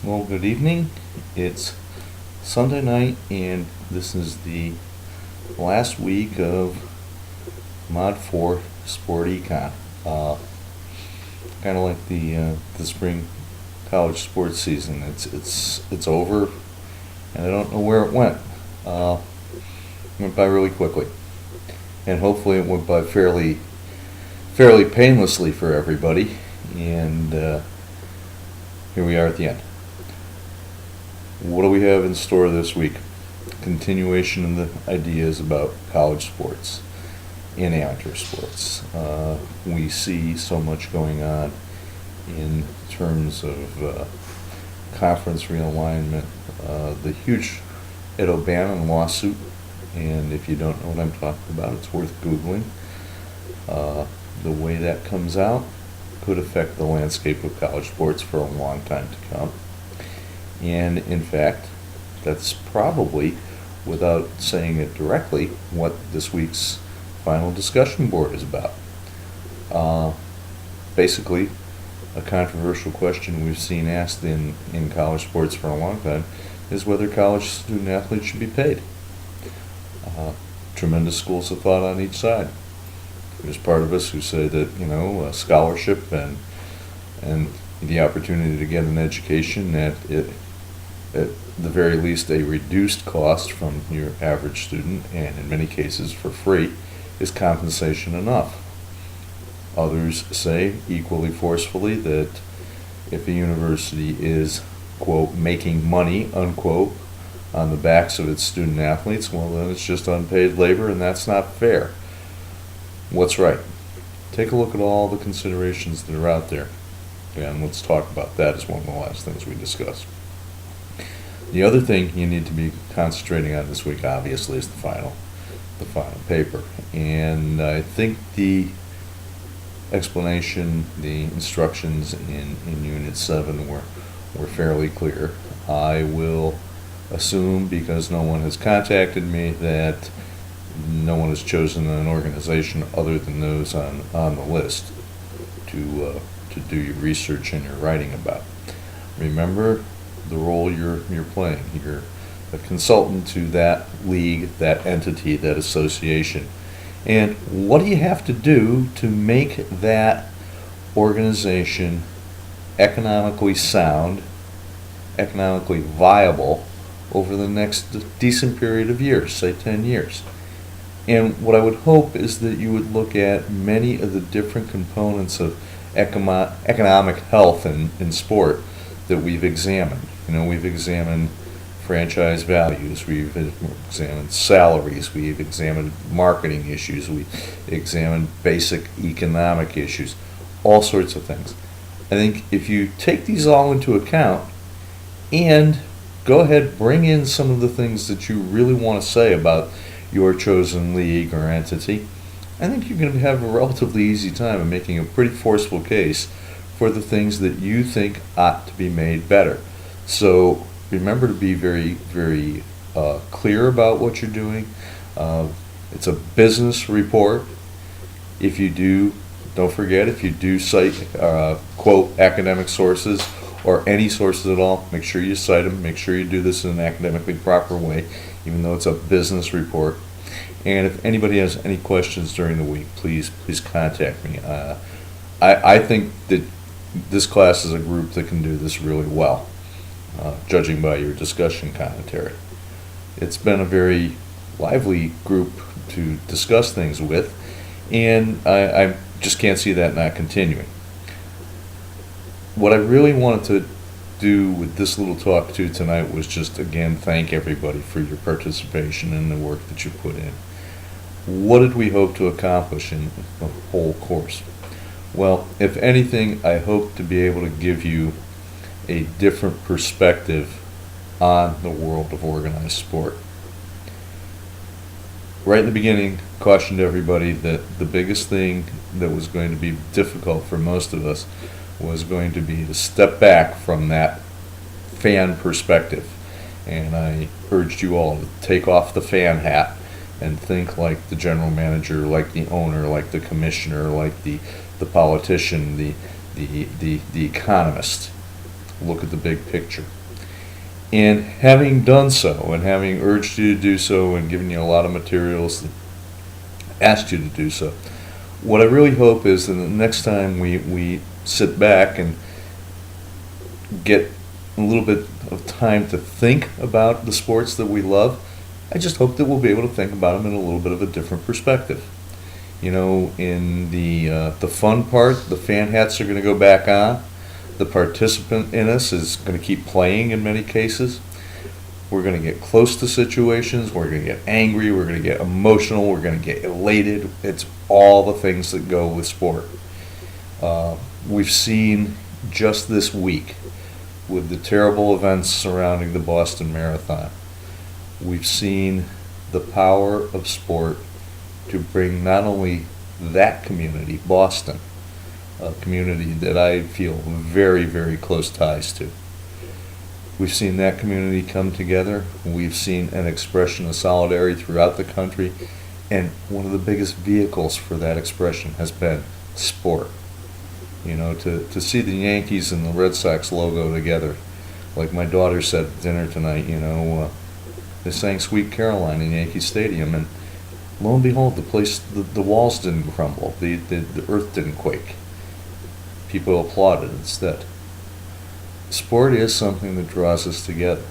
Well, good evening. It's Sunday night, and this is the last week of Mod 4 Sport Econ. Kind of like the spring college sports season. It's over, and I don't know where it went. Went by really quickly, and hopefully it went by fairly painlessly for everybody. And here we are at the end. What do we have in store this week? Continuation of the ideas about college sports and amateur sports. We see so much going on in terms of conference realignment, the huge Ed O'Bannon lawsuit, and if you don't know what I'm talking about, it's worth Googling. The way that comes out could affect the landscape of college sports for a long time to come. And in fact, that's probably, without saying it directly, what this week's final discussion board is about. Basically, a controversial question we've seen asked in college sports for a long time is whether college student athletes should be paid. Tremendous schools of thought on each side. There's part of us who say that, a scholarship and the opportunity to get an education at the very least a reduced cost from your average student, and in many cases for free, is compensation enough. Others say equally forcefully that if a university is, quote, making money, unquote, on the backs of its student athletes, well, then it's just unpaid labor, and that's not fair. What's right? Take a look at all the considerations that are out there, and let's talk about that as one of the last things we discuss. The other thing you need to be concentrating on this week, obviously, is the final paper. And I think the explanation, the instructions in Unit 7 were fairly clear. I will assume, because no one has contacted me, that no one has chosen an organization other than those on the list to do your research and your writing about. Remember the role you're playing. You're a consultant to that league, that entity, that association. And what do you have to do to make that organization economically sound, economically viable over the next decent period of years, say 10 years? And what I would hope is that you would look at many of the different components of economic health in sport that we've examined. We've examined franchise values, we've examined salaries, we've examined marketing issues, we've examined basic economic issues, all sorts of things. I think if you take these all into account and go ahead, bring in some of the things that you really want to say about your chosen league or entity, I think you're going to have a relatively easy time of making a pretty forceful case for the things that you think ought to be made better. So remember to be very, very clear about what you're doing. It's a business report. If you do, don't forget, if you do cite, quote, academic sources or any sources at all, make sure you cite them. Make sure you do this in an academically proper way, even though it's a business report. And if anybody has any questions during the week, please contact me. I think that this class is a group that can do this really well, judging by your discussion commentary. It's been a very lively group to discuss things with, and I just can't see that not continuing. What I really wanted to do with this little talk to tonight was just, again, thank everybody for your participation and the work that you put in. What did we hope to accomplish in the whole course? Well, if anything, I hope to be able to give you a different perspective on the world of organized sport. Right in the beginning, cautioned everybody that the biggest thing that was going to be difficult for most of us was going to be to step back from that fan perspective. And I urged you all to take off the fan hat and think like the general manager, like the owner, like the commissioner, like the politician, the economist. look at the big picture. And having done so, and having urged you to do so, and given you a lot of materials and asked you to do so, what I really hope is that the next time we sit back and get a little bit of time to think about the sports that we love, I just hope that we'll be able to think about them in a little bit of a different perspective. You know, in the fun part, the fan hats are going to go back on. The participant in us is going to keep playing in many cases. We're going to get close to situations. We're going to get angry. We're going to get emotional. We're going to get elated. It's all the things that go with sport. We've seen just this week with the terrible events surrounding the Boston Marathon, we've seen the power of sport to bring not only that community, Boston, a community that I feel very, very close ties to. We've seen that community come together. We've seen an expression of solidarity throughout the country, and one of the biggest vehicles for that expression has been sport. You know, to see the Yankees and the Red Sox logo together, like my daughter said at dinner tonight, you know, they sang Sweet Caroline in Yankee Stadium, and lo and behold, the walls didn't crumble, the earth didn't quake. People applauded instead. Sport is something that draws us together.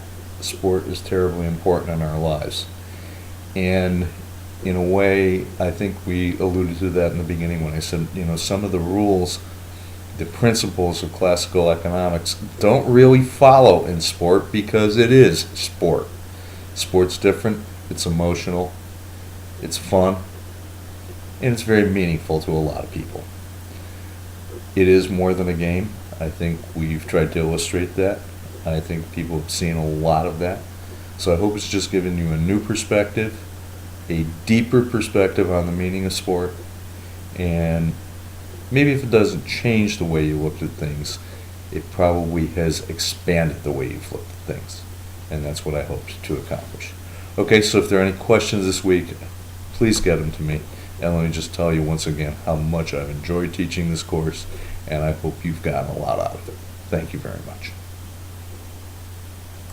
Sport is terribly important in our lives. And in a way, I think we alluded to that in the beginning when I said, you know, some of the rules, the principles of classical economics don't really follow in sport because it is sport. Sport's different, it's emotional, it's fun, and it's very meaningful to a lot of people. It is more than a game. I think we've tried to illustrate that. I think people have seen a lot of that. So I hope it's just given you a new perspective, a deeper perspective on the meaning of sport, and maybe if it doesn't change the way you looked at things, it probably has expanded the way you've looked at things. And that's what I hoped to accomplish. Okay, so if there are any questions this week, please get them to me. And let me just tell you once again how much I've enjoyed teaching this course, and I hope you've gotten a lot out of it. Thank you very much.